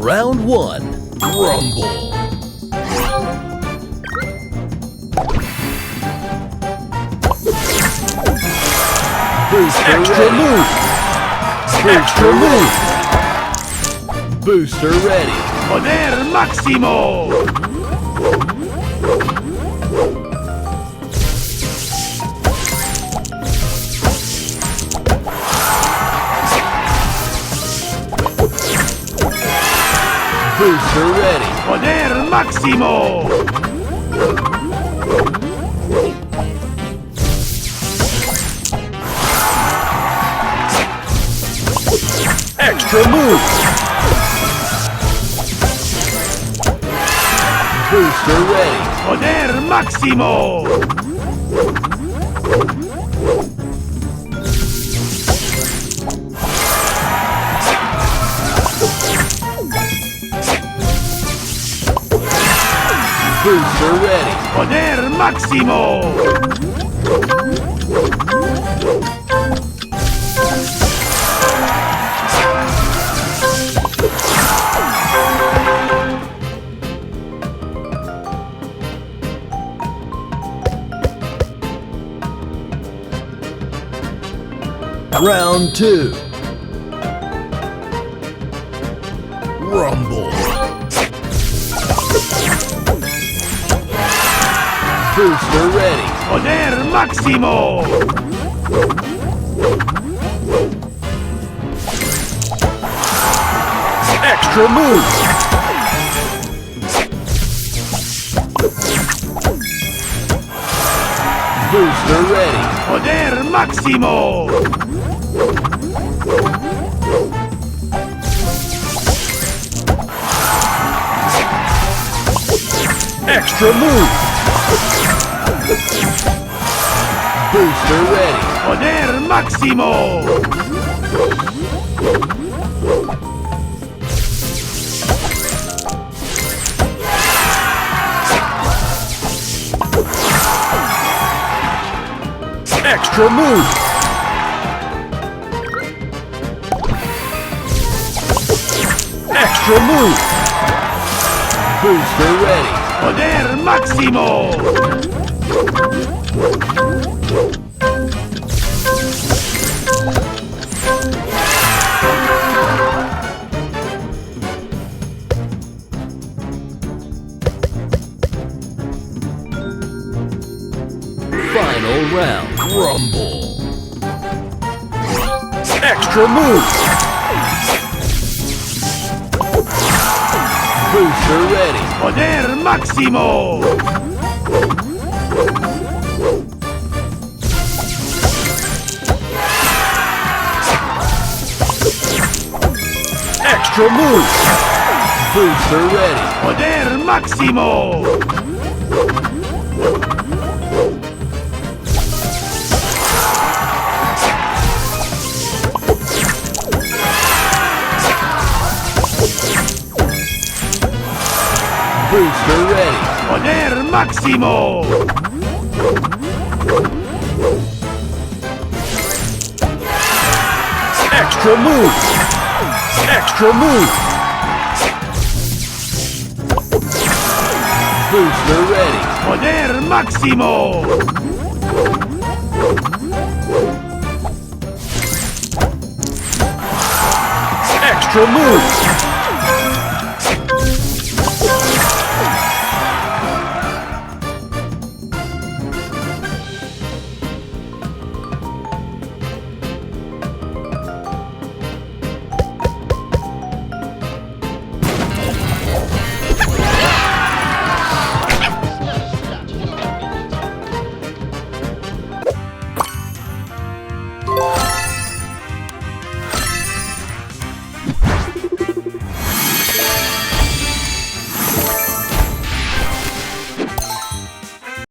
Round 1. Rumble. Booster Extra ready. move! Extra move. Booster ready. Poder máximo! Booster ready. Poder máximo! Extra move. Booster ready. Poder máximo! Booster ready. Poder máximo! Round 2. Rumble. Booster ready. Poder máximo! Extra move. Booster ready. Poder máximo! Extra move. Booster ready. Poder máximo! Extra move. Extra move. Booster ready. Poder máximo! Final round. Rumble. Extra move. Booster ready. Poder máximo! Extra move. Booster ready. Poder máximo! Booster ready. Poder máximo! Extra move. Extra move. Booster ready. Poder máximo! Extra move.